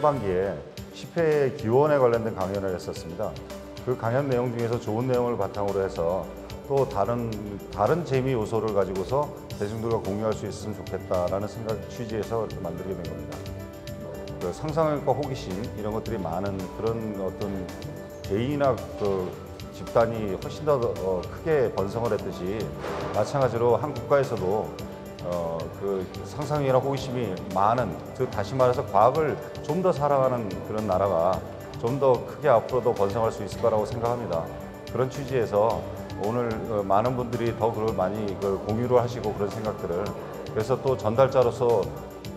하반기에 10회 기원에 관련된 강연을 했었습니다. 그 강연 내용 중에서 좋은 내용을 바탕으로 해서 또 다른 재미 요소를 가지고서 대중들과 공유할 수 있으면 좋겠다라는 생각 취지에서 이렇게 만들게 된 겁니다. 그 상상력과 호기심 이런 것들이 많은 그런 어떤 개인이나 그 집단이 훨씬 더 크게 번성을 했듯이 마찬가지로 한 국가에서도 그 상상력이나 호기심이 많은, 즉 다시 말해서 과학을 좀 더 사랑하는 그런 나라가 좀 더 크게 앞으로도 번성할 수 있을 거라고 생각합니다. 그런 취지에서 오늘 많은 분들이 더 그걸 많이 공유를 하시고 그런 생각들을, 그래서 또 전달자로서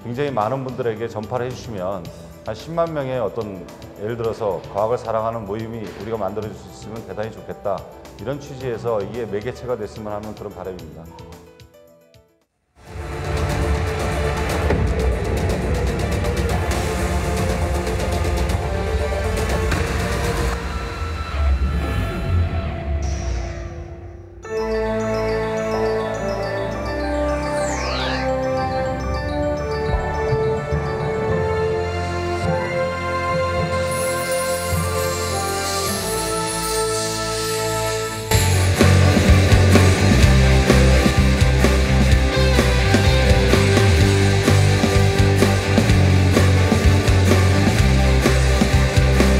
굉장히 많은 분들에게 전파를 해주시면 한 10만 명의 어떤, 예를 들어서 과학을 사랑하는 모임이 우리가 만들어줄 수 있으면 대단히 좋겠다, 이런 취지에서 이게 매개체가 됐으면 하는 그런 바람입니다.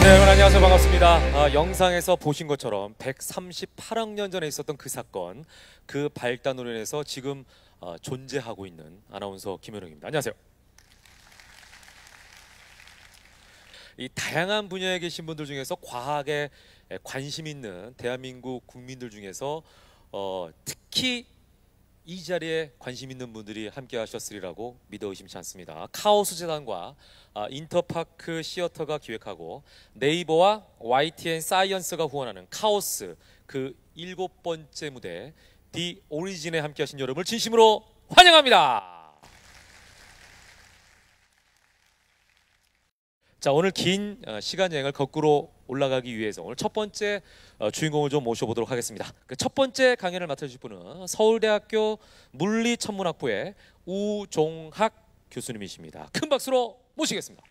네, 여러분 안녕하세요. 반갑습니다. 영상에서 보신 것처럼 138억 년 전에 있었던 그 사건, 그 발단으로 인해서 지금 존재하고 있는 아나운서 김현웅입니다. 안녕하세요. 이 다양한 분야에 계신 분들 중에서 과학에 관심 있는 대한민국 국민들 중에서 특히 이 자리에 관심 있는 분들이 함께 하셨으리라고 믿어 의심치 않습니다. 카오스 재단과 인터파크 시어터가 기획하고 네이버와 YTN 사이언스가 후원하는 카오스 그 7번째 무대 디 오리진에 함께 하신 여러분을 진심으로 환영합니다. 자, 오늘 긴 시간 여행을 거꾸로 올라가기 위해서 오늘 첫 번째 주인공을 좀 모셔보도록 하겠습니다. 그 첫 번째 강연을 맡아주실 분은 서울대학교 물리천문학부의 우종학 교수님이십니다. 큰 박수로 모시겠습니다.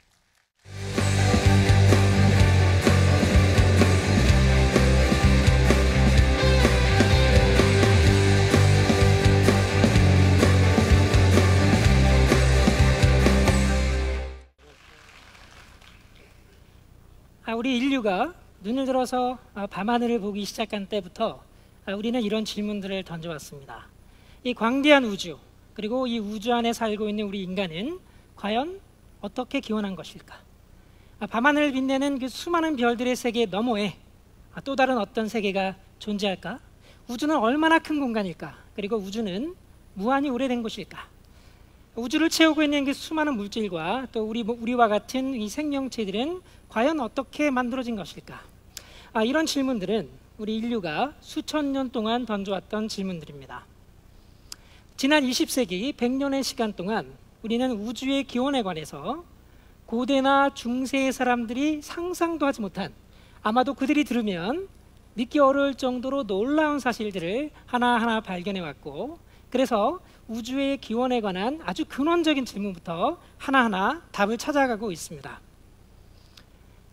우리 인류가 눈을 들어서 밤하늘을 보기 시작한 때부터 우리는 이런 질문들을 던져왔습니다. 이 광대한 우주, 그리고 이 우주 안에 살고 있는 우리 인간은 과연 어떻게 기원한 것일까? 밤하늘을 빛내는 그 수많은 별들의 세계 너머에 또 다른 어떤 세계가 존재할까? 우주는 얼마나 큰 공간일까? 그리고 우주는 무한히 오래된 곳일까? 우주를 채우고 있는 그 수많은 물질과 또 우리와 같은 이 생명체들은 과연 어떻게 만들어진 것일까? 이런 질문들은 우리 인류가 수천 년 동안 던져왔던 질문들입니다. 지난 20세기 100년의 시간 동안 우리는 우주의 기원에 관해서 고대나 중세의 사람들이 상상도 하지 못한, 아마도 그들이 들으면 믿기 어려울 정도로 놀라운 사실들을 하나하나 발견해왔고, 그래서 우주의 기원에 관한 아주 근원적인 질문부터 하나하나 답을 찾아가고 있습니다.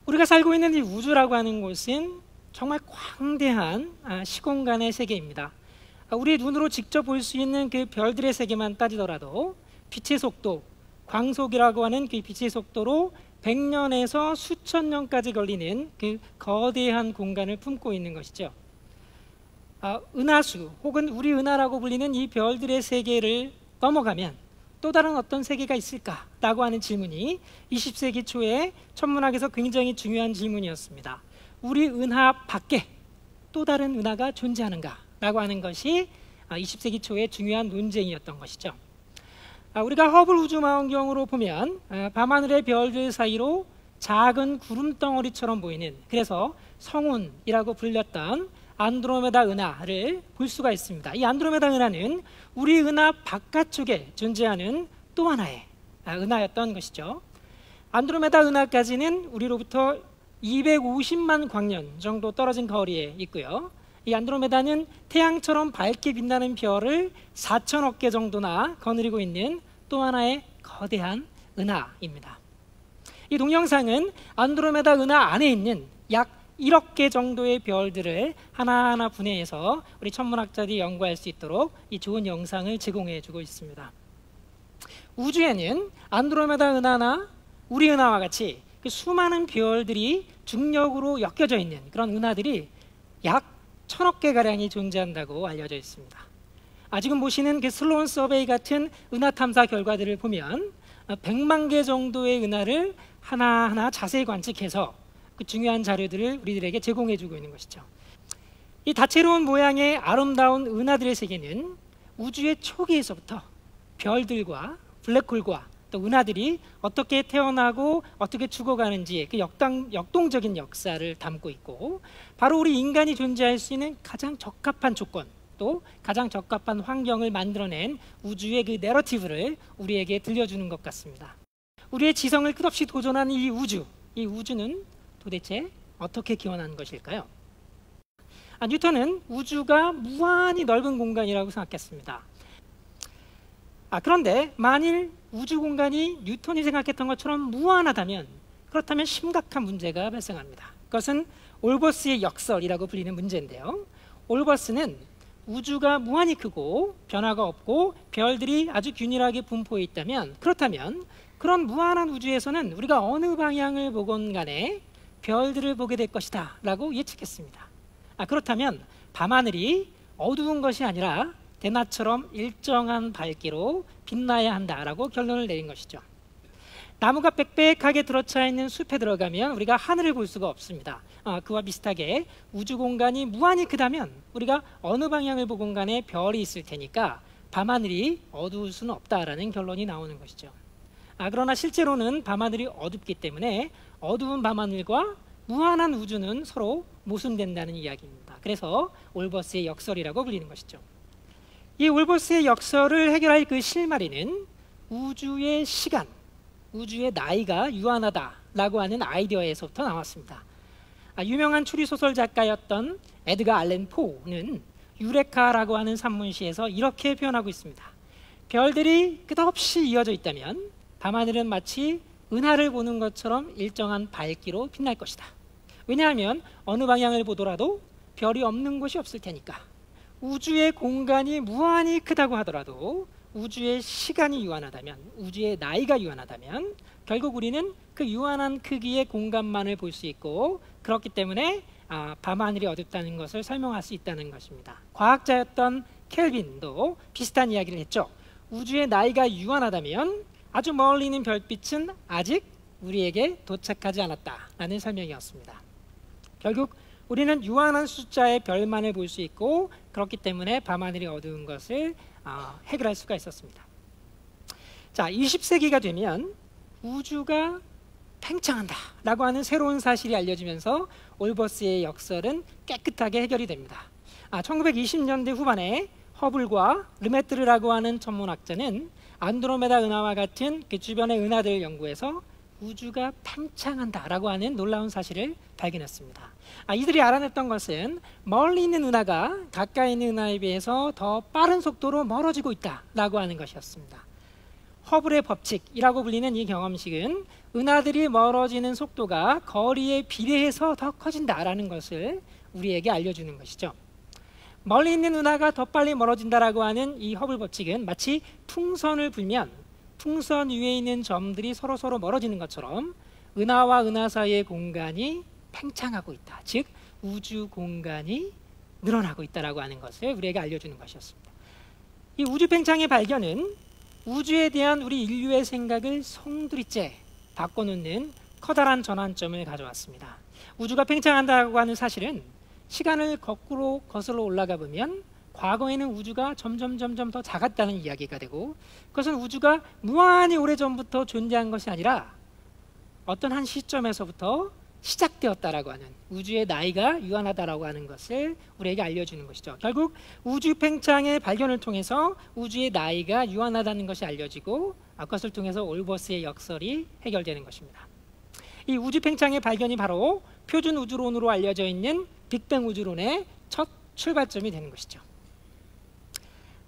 우리가 살고 있는 이 우주라고 하는 곳은 정말 광대한 시공간의 세계입니다. 우리의 눈으로 직접 볼 수 있는 그 별들의 세계만 따지더라도 빛의 속도, 광속이라고 하는 그 빛의 속도로 100년에서 수천 년까지 걸리는 그 거대한 공간을 품고 있는 것이죠. 은하수 혹은 우리 은하라고 불리는 이 별들의 세계를 넘어가면 또 다른 어떤 세계가 있을까라고 하는 질문이 20세기 초에 천문학에서 굉장히 중요한 질문이었습니다. 우리 은하 밖에 또 다른 은하가 존재하는가라고 하는 것이 20세기 초에 중요한 논쟁이었던 것이죠. 우리가 허블 우주망원경으로 보면 밤하늘의 별들 사이로 작은 구름덩어리처럼 보이는, 그래서 성운이라고 불렸던 안드로메다 은하를 볼 수가 있습니다. 이 안드로메다 은하는 우리 은하 바깥쪽에 존재하는 또 하나의 은하였던 것이죠. 안드로메다 은하까지는 우리로부터 250만 광년 정도 떨어진 거리에 있고요. 이 안드로메다는 태양처럼 밝게 빛나는 별을 4천억 개 정도나 거느리고 있는 또 하나의 거대한 은하입니다. 이 동영상은 안드로메다 은하 안에 있는 약 1억 개 정도의 별들을 하나하나 분해해서 우리 천문학자들이 연구할 수 있도록 이 좋은 영상을 제공해 주고 있습니다. 우주에는 안드로메다 은하나 우리 은하와 같이 그 수많은 별들이 중력으로 엮여져 있는 그런 은하들이 약 1000억 개가량이 존재한다고 알려져 있습니다. 지금 보시는 그 슬로운 서베이 같은 은하 탐사 결과들을 보면 100만 개 정도의 은하를 하나하나 자세히 관측해서 그 중요한 자료들을 우리들에게 제공해주고 있는 것이죠. 이 다채로운 모양의 아름다운 은하들의 세계는 우주의 초기에서부터 별들과 블랙홀과 또 은하들이 어떻게 태어나고 어떻게 죽어가는지 그 역동적인 역사를 담고 있고, 바로 우리 인간이 존재할 수 있는 가장 적합한 조건, 또 가장 적합한 환경을 만들어낸 우주의 그 내러티브를 우리에게 들려주는 것 같습니다. 우리의 지성을 끝없이 도전하는 이 우주는 도대체 어떻게 기원한 것일까요? 뉴턴은 우주가 무한히 넓은 공간이라고 생각했습니다. 그런데 만일 우주 공간이 뉴턴이 생각했던 것처럼 무한하다면, 그렇다면 심각한 문제가 발생합니다. 그것은 올버스의 역설이라고 불리는 문제인데요. 올버스는 우주가 무한히 크고 변화가 없고 별들이 아주 균일하게 분포해 있다면, 그렇다면 그런 무한한 우주에서는 우리가 어느 방향을 보건 간에 별들을 보게 될 것이다 라고 예측했습니다. 그렇다면 밤하늘이 어두운 것이 아니라 대낮처럼 일정한 밝기로 빛나야 한다라고 결론을 내린 것이죠. 나무가 빽빽하게 들어차 있는 숲에 들어가면 우리가 하늘을 볼 수가 없습니다. 그와 비슷하게 우주 공간이 무한히 크다면 우리가 어느 방향을 보건 간에 별이 있을 테니까 밤하늘이 어두울 수는 없다라는 결론이 나오는 것이죠. 그러나 실제로는 밤하늘이 어둡기 때문에 어두운 밤하늘과 무한한 우주는 서로 모순된다는 이야기입니다. 그래서 올버스의 역설이라고 불리는 것이죠. 이 올버스의 역설을 해결할 그 실마리는 우주의 시간, 우주의 나이가 유한하다라고 하는 아이디어에서부터 나왔습니다. 유명한 추리소설 작가였던 에드가 알렌 포는 유레카라고 하는 산문시에서 이렇게 표현하고 있습니다. 별들이 끝없이 이어져 있다면 밤하늘은 마치 은하를 보는 것처럼 일정한 밝기로 빛날 것이다. 왜냐하면 어느 방향을 보더라도 별이 없는 곳이 없을 테니까. 우주의 공간이 무한히 크다고 하더라도 우주의 시간이 유한하다면, 우주의 나이가 유한하다면 결국 우리는 그 유한한 크기의 공간만을 볼 수 있고, 그렇기 때문에 밤하늘이 어둡다는 것을 설명할 수 있다는 것입니다. 과학자였던 켈빈도 비슷한 이야기를 했죠. 우주의 나이가 유한하다면 아주 멀리 있는 별빛은 아직 우리에게 도착하지 않았다라는 설명이었습니다. 결국 우리는 유한한 숫자의 별만을 볼 수 있고, 그렇기 때문에 밤하늘이 어두운 것을 해결할 수가 있었습니다. 자, 20세기가 되면 우주가 팽창한다라고 하는 새로운 사실이 알려지면서 올버스의 역설은 깨끗하게 해결이 됩니다. 1920년대 후반에 허블과 르메트르라고 하는 천문학자는 안드로메다 은하와 같은 그 주변의 은하들을 연구해서 우주가 팽창한다라고 하는 놀라운 사실을 발견했습니다. 이들이 알아냈던 것은 멀리 있는 은하가 가까이 있는 은하에 비해서 더 빠른 속도로 멀어지고 있다라고 하는 것이었습니다. 허블의 법칙이라고 불리는 이 경험식은 은하들이 멀어지는 속도가 거리에 비례해서 더 커진다라는 것을 우리에게 알려주는 것이죠. 멀리 있는 은하가 더 빨리 멀어진다라고 하는 이 허블 법칙은 마치 풍선을 불면 풍선 위에 있는 점들이 서로 멀어지는 것처럼 은하와 은하 사이의 공간이 팽창하고 있다. 즉 우주 공간이 늘어나고 있다라고 하는 것을 우리에게 알려주는 것이었습니다. 이 우주 팽창의 발견은 우주에 대한 우리 인류의 생각을 송두리째 바꿔놓는 커다란 전환점을 가져왔습니다. 우주가 팽창한다고 하는 사실은 시간을 거꾸로 거슬러 올라가 보면 과거에는 우주가 점점 더 작았다는 이야기가 되고, 그것은 우주가 무한히 오래전부터 존재한 것이 아니라 어떤 한 시점에서부터 시작되었다라고 하는, 우주의 나이가 유한하다라고 하는 것을 우리에게 알려주는 것이죠. 결국 우주 팽창의 발견을 통해서 우주의 나이가 유한하다는 것이 알려지고, 그것을 통해서 올버스의 역설이 해결되는 것입니다. 이 우주 팽창의 발견이 바로 표준 우주론으로 알려져 있는 빅뱅 우주론의 첫 출발점이 되는 것이죠.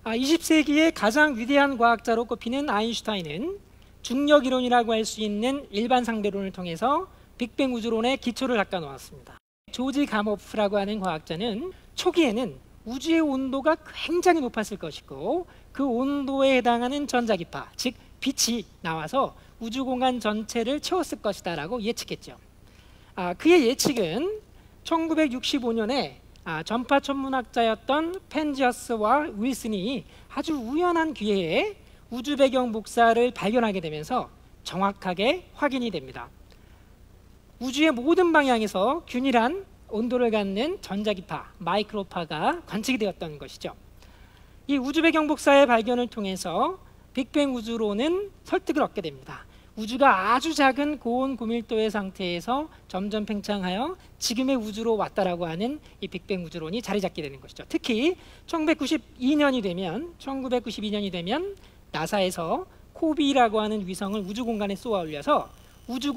20세기의 가장 위대한 과학자로 꼽히는 아인슈타인은 중력 이론이라고 할 수 있는 일반 상대론을 통해서 빅뱅 우주론의 기초를 닦아 놓았습니다. 조지 가모프라고 하는 과학자는 초기에는 우주의 온도가 굉장히 높았을 것이고 그 온도에 해당하는 전자기파, 즉 빛이 나와서 우주 공간 전체를 채웠을 것이다 라고 예측했죠. 그의 예측은 1965년에 전파 천문학자였던 펜지어스와 윌슨이 아주 우연한 기회에 우주 배경 복사를 발견하게 되면서 정확하게 확인이 됩니다. 우주의 모든 방향에서 균일한 온도를 갖는 전자기파, 마이크로파가 관측이 되었던 것이죠. 이 우주 배경 복사의 발견을 통해서 빅뱅 우주론은 설득을 얻게 됩니다. 우주가 아주 작은 고온 고밀도의 상태에서 점점 팽창하여 지금의 우주로 왔다라고 하는 이 빅뱅 우주론이 자리 잡게 되는 것이죠. 특히 1992년이 되면 나사에서 코비라고 하는 위성을 우주 공간에 쏘아 올려서 우주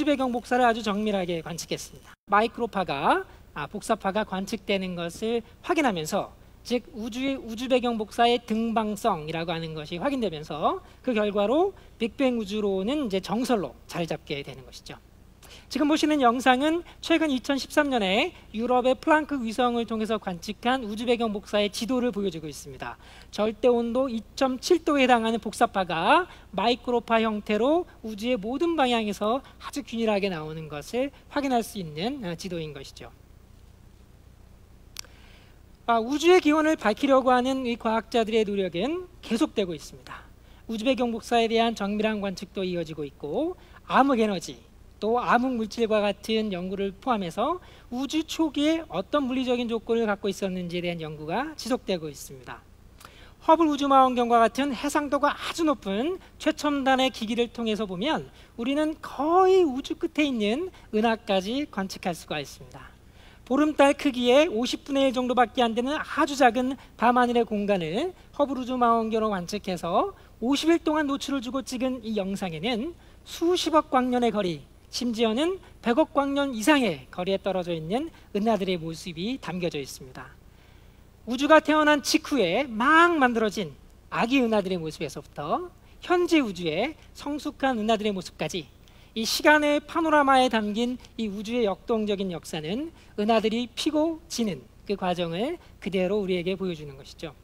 배경 복사를 아주 정밀하게 관측했습니다. 마이크로파가 복사파가 관측되는 것을 확인하면서 즉 우주 배경 복사의 등방성이라고 하는 것이 확인되면서 그 결과로 빅뱅 우주론은 이제 정설로 자리 잡게 되는 것이죠. 지금 보시는 영상은 최근 2013년에 유럽의 플랑크 위성을 통해서 관측한 우주 배경 복사의 지도를 보여주고 있습니다. 절대 온도 2.7도에 해당하는 복사파가 마이크로파 형태로 우주의 모든 방향에서 아주 균일하게 나오는 것을 확인할 수 있는 지도인 것이죠. 우주의 기원을 밝히려고 하는 이 과학자들의 노력은 계속되고 있습니다. 우주 배경 복사에 대한 정밀한 관측도 이어지고 있고 암흑 에너지, 또 암흑 물질과 같은 연구를 포함해서 우주 초기에 어떤 물리적인 조건을 갖고 있었는지에 대한 연구가 지속되고 있습니다. 허블 우주망원경과 같은 해상도가 아주 높은 최첨단의 기기를 통해서 보면 우리는 거의 우주 끝에 있는 은하까지 관측할 수가 있습니다. 보름달 크기의 50분의 1 정도밖에 안 되는 아주 작은 밤하늘의 공간을 허블 우주망원경으로 관측해서 50일 동안 노출을 주고 찍은 이 영상에는 수십억 광년의 거리, 심지어는 100억 광년 이상의 거리에 떨어져 있는 은하들의 모습이 담겨져 있습니다. 우주가 태어난 직후에 막 만들어진 아기 은하들의 모습에서부터 현재 우주의 성숙한 은하들의 모습까지 이 시간의 파노라마에 담긴 이 우주의 역동적인 역사는 은하들이 피고 지는 그 과정을 그대로 우리에게 보여주는 것이죠.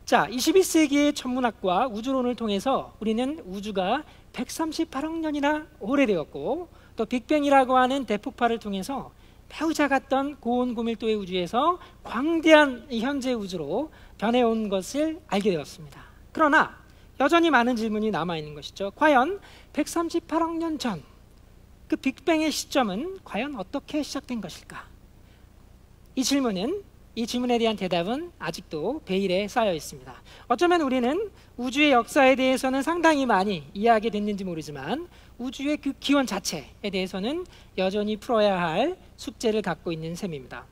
자, 21세기의 천문학과 우주론을 통해서 우리는 우주가 138억 년이나 오래되었고 또 빅뱅이라고 하는 대폭발을 통해서 매우 작았던 고온 고밀도의 우주에서 광대한 현재 우주로 변해온 것을 알게 되었습니다. 그러나 여전히 많은 질문이 남아있는 것이죠. 과연 138억 년 전 그 빅뱅의 시점은 과연 어떻게 시작된 것일까? 이 질문에 대한 대답은 아직도 베일에 쌓여 있습니다. 어쩌면 우리는 우주의 역사에 대해서는 상당히 많이 이해하게 됐는지 모르지만 우주의 그 기원 자체에 대해서는 여전히 풀어야 할 숙제를 갖고 있는 셈입니다.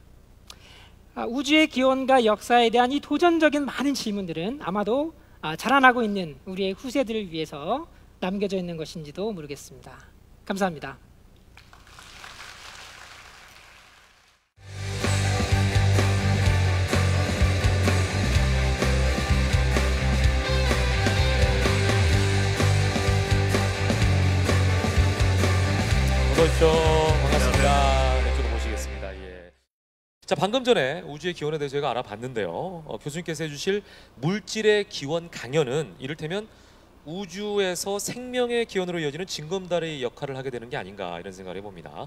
우주의 기원과 역사에 대한 이 도전적인 많은 질문들은 아마도 자라나고 있는 우리의 후세들을 위해서 남겨져 있는 것인지도 모르겠습니다. 감사합니다. 어서 오십시오. 반갑습니다. 이쪽으로 모시겠습니다. 예. 자, 방금 전에 우주의 기원에 대해서 저희가 알아봤는데요. 교수님께서 해주실 물질의 기원 강연은 이를테면 우주에서 생명의 기원으로 이어지는 징검다리의 역할을 하게 되는 게 아닌가 이런 생각을 해봅니다.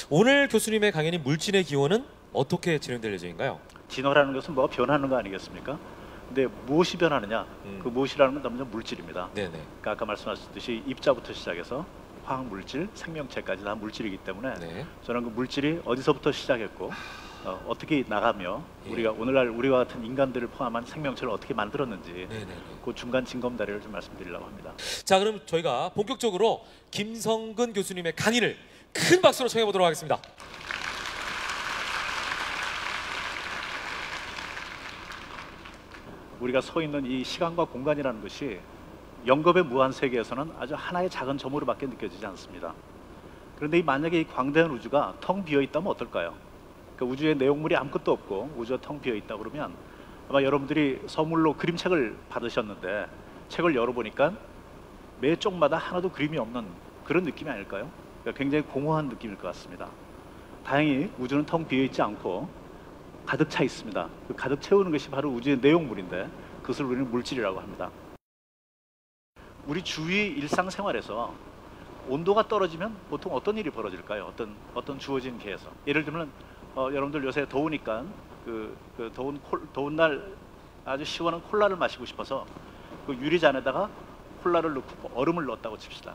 오늘 교수님의 강연인 물질의 기원은 어떻게 진행될 예정인가요? 진화라는 것은 뭐가 변하는 거 아니겠습니까? 근데 무엇이 변하느냐? 그 무엇이라는 건 먼저 물질입니다. 네네. 그러니까 아까 말씀하셨듯이 입자부터 시작해서 화학 물질, 생명체까지 다 물질이기 때문에 네. 저는 그 물질이 어디서부터 시작했고 어떻게 나가며 예. 우리가 오늘날 우리와 같은 인간들을 포함한 생명체를 어떻게 만들었는지 네네네. 그 중간 징검다리를 좀 말씀드리려고 합니다. 자, 그럼 저희가 본격적으로 김성근 교수님의 강의를 큰 박수로 청해 보도록 하겠습니다. 우리가 서 있는 이 시간과 공간이라는 것이 영겁의 무한 세계에서는 아주 하나의 작은 점으로밖에 느껴지지 않습니다. 그런데 만약에 이 광대한 우주가 텅 비어 있다면 어떨까요? 그러니까 우주의 내용물이 아무것도 없고 우주가 텅 비어 있다 그러면 아마 여러분들이 선물로 그림책을 받으셨는데 책을 열어보니까 매 쪽마다 하나도 그림이 없는 그런 느낌이 아닐까요? 그러니까 굉장히 공허한 느낌일 것 같습니다. 다행히 우주는 텅 비어 있지 않고 가득 차 있습니다. 그 가득 채우는 것이 바로 우주의 내용물인데 그것을 우리는 물질이라고 합니다. 우리 주위 일상생활에서 온도가 떨어지면 보통 어떤 일이 벌어질까요? 어떤 주어진 계에서. 예를 들면 여러분들 요새 더우니까 더운 날 아주 시원한 콜라를 마시고 싶어서 그 유리잔에다가 콜라를 넣고 얼음을 넣었다고 칩시다.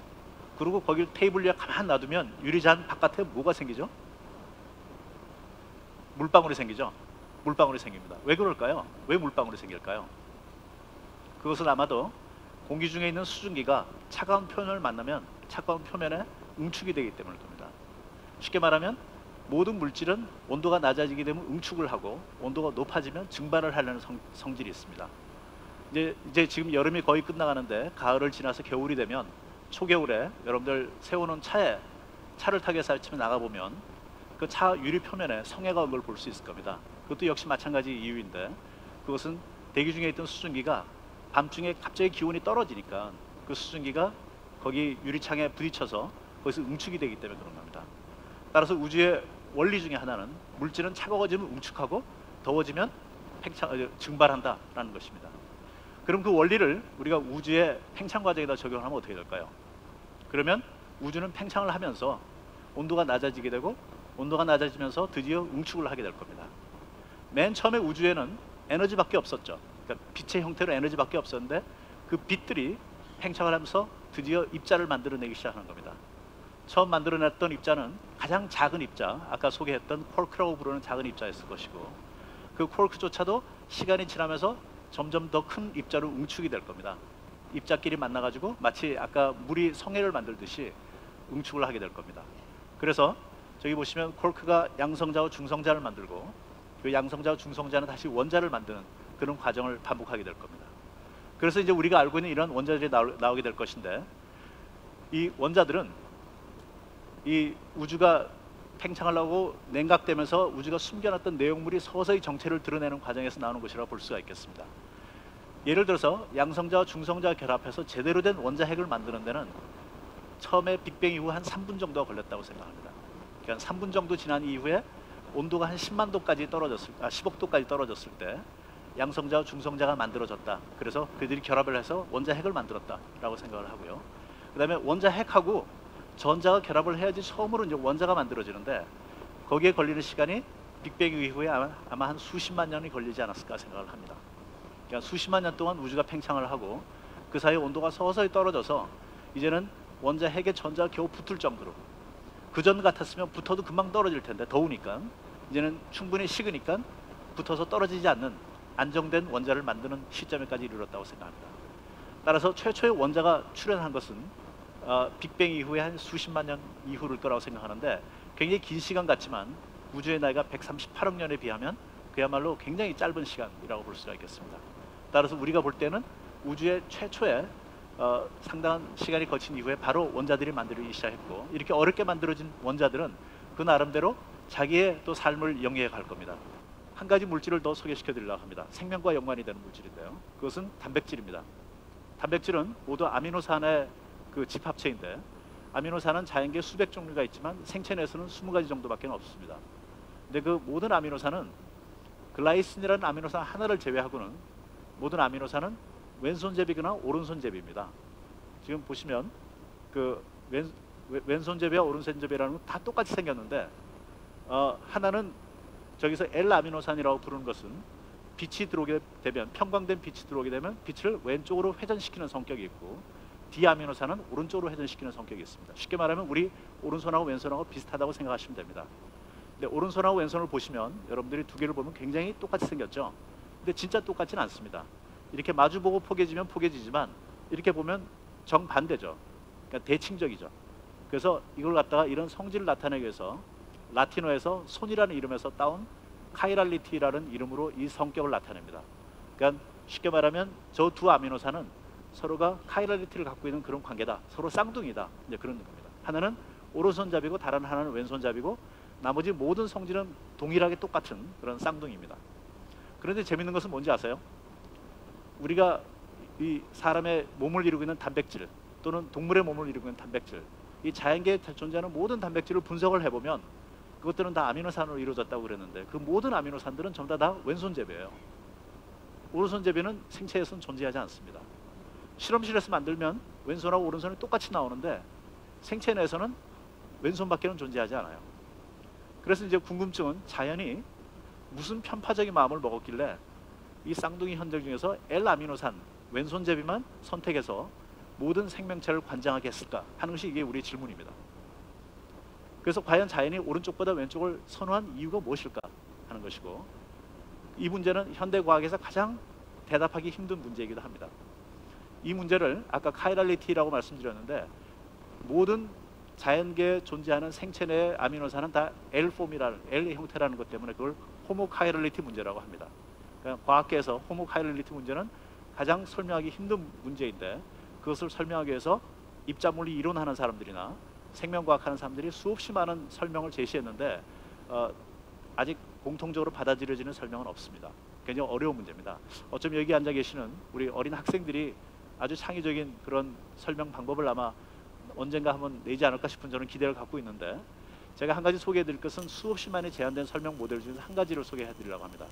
그리고 거기 테이블 위에 가만 놔두면 유리잔 바깥에 뭐가 생기죠? 물방울이 생기죠. 물방울이 생깁니다. 왜 그럴까요? 왜 물방울이 생길까요? 그것은 아마도 공기 중에 있는 수증기가 차가운 표면을 만나면 차가운 표면에 응축이 되기 때문일 겁니다. 쉽게 말하면 모든 물질은 온도가 낮아지게 되면 응축을 하고 온도가 높아지면 증발을 하려는 성질이 있습니다. 이제 지금 여름이 거의 끝나가는데 가을을 지나서 겨울이 되면 초겨울에 여러분들 세워놓은 차를 타기 위해서 아침에 나가보면 그 차 유리 표면에 성에가 온 걸 볼 수 있을 겁니다. 그것도 역시 마찬가지 이유인데 그것은 대기 중에 있던 수증기가 밤중에 갑자기 기온이 떨어지니까 그 수증기가 거기 유리창에 부딪혀서 거기서 응축이 되기 때문에 그런 겁니다. 따라서 우주의 원리 중에 하나는 물질은 차가워지면 응축하고 더워지면 증발한다라는 것입니다. 그럼 그 원리를 우리가 우주의 팽창 과정에다 적용하면 어떻게 될까요? 그러면 우주는 팽창을 하면서 온도가 낮아지게 되고 온도가 낮아지면서 드디어 응축을 하게 될 겁니다. 맨 처음에 우주에는 에너지밖에 없었죠. 그러니까 빛의 형태로 에너지밖에 없었는데 그 빛들이 팽창을 하면서 드디어 입자를 만들어내기 시작하는 겁니다. 처음 만들어냈던 입자는 가장 작은 입자, 아까 소개했던 쿼크라고 부르는 작은 입자였을 것이고 그 쿼크조차도 시간이 지나면서 점점 더 큰 입자로 응축이 될 겁니다. 입자끼리 만나가지고 마치 아까 물이 성해를 만들듯이 응축을 하게 될 겁니다. 그래서 저기 보시면 쿼크가 양성자와 중성자를 만들고 그 양성자와 중성자는 다시 원자를 만드는 그런 과정을 반복하게 될 겁니다. 그래서 이제 우리가 알고 있는 이런 원자들이 나오게 될 것인데 이 원자들은 이 우주가 팽창을 하고 냉각되면서 우주가 숨겨놨던 내용물이 서서히 정체를 드러내는 과정에서 나오는 것이라고 볼 수가 있겠습니다. 예를 들어서 양성자와 중성자가 결합해서 제대로 된 원자 핵을 만드는 데는 처음에 빅뱅 이후 한 3분 정도가 걸렸다고 생각합니다. 그러니까 3분 정도 지난 이후에 온도가 한 10만 도까지 10억 도까지 떨어졌을 때 양성자와 중성자가 만들어졌다. 그래서 그들이 결합을 해서 원자 핵을 만들었다라고 생각을 하고요. 그다음에 원자 핵하고 전자가 결합을 해야지 처음으로 이제 원자가 만들어지는데 거기에 걸리는 시간이 빅뱅 이후에 아마 한 수십만 년이 걸리지 않았을까 생각을 합니다. 그러니까 수십만 년 동안 우주가 팽창을 하고 그 사이에 온도가 서서히 떨어져서 이제는 원자 핵에 전자가 겨우 붙을 정도로 그전 같았으면 붙어도 금방 떨어질 텐데 더우니까 이제는 충분히 식으니까 붙어서 떨어지지 않는 안정된 원자를 만드는 시점에까지 이르렀다고 생각합니다. 따라서 최초의 원자가 출현한 것은 빅뱅 이후에 한 수십만 년 이후일 거라고 생각하는데 굉장히 긴 시간 같지만 우주의 나이가 138억 년에 비하면 그야말로 굉장히 짧은 시간이라고 볼 수가 있겠습니다. 따라서 우리가 볼 때는 우주의 최초의 상당한 시간이 거친 이후에 바로 원자들이 만들어지기 시작했고 이렇게 어렵게 만들어진 원자들은 그 나름대로 자기의 또 삶을 영위해 갈 겁니다. 한 가지 물질을 더 소개시켜 드리려고 합니다. 생명과 연관이 되는 물질인데요. 그것은 단백질입니다. 단백질은 모두 아미노산의 그 집합체인데 아미노산은 자연계에 수백 종류가 있지만 생체 내에서는 20가지 정도밖에 없습니다. 근데 그 모든 아미노산은 글라이신이라는 아미노산 하나를 제외하고는 모든 아미노산은 왼손잡이거나 오른손잡이입니다. 지금 보시면 그 왼손잡이와 오른손잡이라는 건 다 똑같이 생겼는데 하나는 저기서 L아미노산이라고 부르는 것은 빛이 들어오게 되면 평광된 빛이 들어오게 되면 빛을 왼쪽으로 회전시키는 성격이 있고 D아미노산은 오른쪽으로 회전시키는 성격이 있습니다. 쉽게 말하면 우리 오른손하고 왼손하고 비슷하다고 생각하시면 됩니다. 근데 오른손하고 왼손을 보시면 여러분들이 두 개를 보면 굉장히 똑같이 생겼죠. 근데 진짜 똑같지는 않습니다. 이렇게 마주보고 포개지면 포개지지만 이렇게 보면 정반대죠. 그러니까 대칭적이죠. 그래서 이걸 갖다가 이런 성질을 나타내기 위해서 라틴어에서 손이라는 이름에서 따온 카이랄리티라는 이름으로 이 성격을 나타냅니다. 그러니까 쉽게 말하면 저 두 아미노산은 서로가 카이랄리티를 갖고 있는 그런 관계다. 서로 쌍둥이다. 이제 그런 겁니다. 하나는 오른손잡이고 다른 하나는 왼손잡이고 나머지 모든 성질은 동일하게 똑같은 그런 쌍둥이입니다. 그런데 재밌는 것은 뭔지 아세요? 우리가 이 사람의 몸을 이루고 있는 단백질, 또는 동물의 몸을 이루고 있는 단백질, 이 자연계에 존재하는 모든 단백질을 분석을 해보면 그것들은 다 아미노산으로 이루어졌다고 그랬는데 그 모든 아미노산들은 전부 다 왼손잡이에요. 오른손잡이는 생체에서는 존재하지 않습니다. 실험실에서 만들면 왼손하고 오른손이 똑같이 나오는데 생체 내에서는 왼손밖에는 존재하지 않아요. 그래서 이제 궁금증은 자연이 무슨 편파적인 마음을 먹었길래 이 쌍둥이 현적 중에서 L아미노산 왼손잡이만 선택해서 모든 생명체를 관장하게 했을까 하는 것이 이게 우리의 질문입니다. 그래서 과연 자연이 오른쪽보다 왼쪽을 선호한 이유가 무엇일까 하는 것이고, 이 문제는 현대 과학에서 가장 대답하기 힘든 문제이기도 합니다. 이 문제를 아까 카이랄리티라고 말씀드렸는데, 모든 자연계에 존재하는 생체 내의 아미노산은 다 L폼이라는 L 형태라는 것 때문에 그걸 호모카이랄리티 문제라고 합니다. 그러니까 과학계에서 호모카이랄리티 문제는 가장 설명하기 힘든 문제인데, 그것을 설명하기 위해서 입자물리 이론하는 사람들이나 생명과학하는 사람들이 수없이 많은 설명을 제시했는데 아직 공통적으로 받아들여지는 설명은 없습니다. 굉장히 어려운 문제입니다. 어쩌면 여기 앉아 계시는 우리 어린 학생들이 아주 창의적인 그런 설명 방법을 아마 언젠가 한번 내지 않을까 싶은 저는 기대를 갖고 있는데, 제가 한 가지 소개해 드릴 것은 수없이 많이 제한된 설명 모델 중에서 한 가지를 소개해 드리려고 합니다.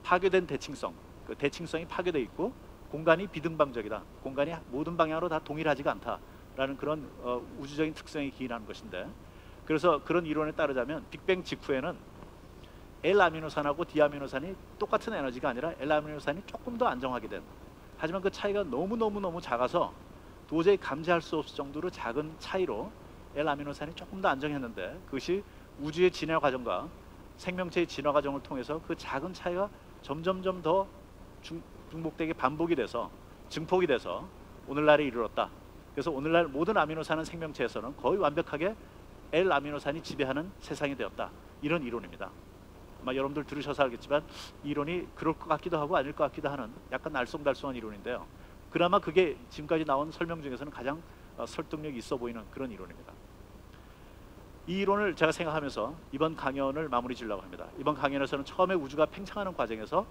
파괴된 대칭성, 그 대칭성이 파괴되어 있고 공간이 비등방적이다, 공간이 모든 방향으로 다 동일하지가 않다라는 그런 우주적인 특성이 기인하는 것인데, 그래서 그런 이론에 따르자면 빅뱅 직후에는 L아미노산하고 D아미노산이 똑같은 에너지가 아니라 L아미노산이 조금 더 안정하게 된, 하지만 그 차이가 너무 작아서 도저히 감지할 수 없을 정도로 작은 차이로 L아미노산이 조금 더 안정했는데, 그것이 우주의 진화 과정과 생명체의 진화 과정을 통해서 그 작은 차이가 점점점 더 중복되게 반복이 돼서 증폭이 돼서 오늘날에 이르렀다. 그래서 오늘날 모든 아미노산은 생명체에서는 거의 완벽하게 L아미노산이 지배하는 세상이 되었다. 이런 이론입니다. 아마 여러분들 들으셔서 알겠지만 이 이론이 그럴 것 같기도 하고 아닐 것 같기도 하는 약간 알쏭달쏭한 이론인데요. 그나마 그게 지금까지 나온 설명 중에서는 가장 설득력이 있어 보이는 그런 이론입니다. 이 이론을 제가 생각하면서 이번 강연을 마무리 지으려고 합니다. 이번 강연에서는 처음에 우주가 팽창하는 과정에서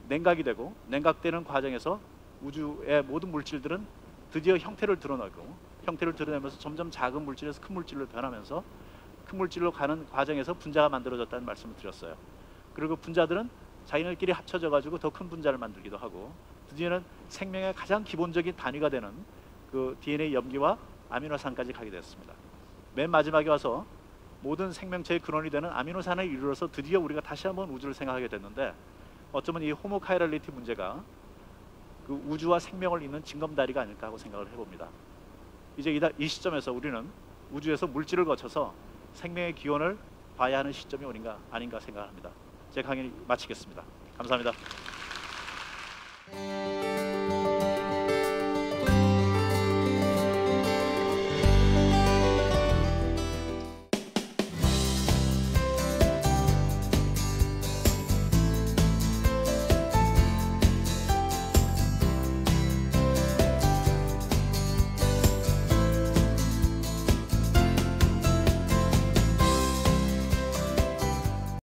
냉각이 되고, 냉각되는 과정에서 우주의 모든 물질들은 드디어 형태를 드러내고, 형태를 드러내면서 점점 작은 물질에서 큰 물질로 변하면서 큰 물질로 가는 과정에서 분자가 만들어졌다는 말씀을 드렸어요. 그리고 분자들은 자기네들끼리 합쳐져 가지고 더 큰 분자를 만들기도 하고, 드디어는 생명의 가장 기본적인 단위가 되는 그 DNA 염기와 아미노산까지 가게 됐습니다. 맨 마지막에 와서 모든 생명체의 근원이 되는 아미노산을 이루어서 드디어 우리가 다시 한번 우주를 생각하게 됐는데, 어쩌면 이 호모카이랄리티 문제가 그 우주와 생명을 잇는 징검다리가 아닐까 하고 생각을 해봅니다. 이제 이 시점에서 우리는 우주에서 물질을 거쳐서 생명의 기원을 봐야 하는 시점이 아닌가 생각합니다. 제 강연을 마치겠습니다. 감사합니다.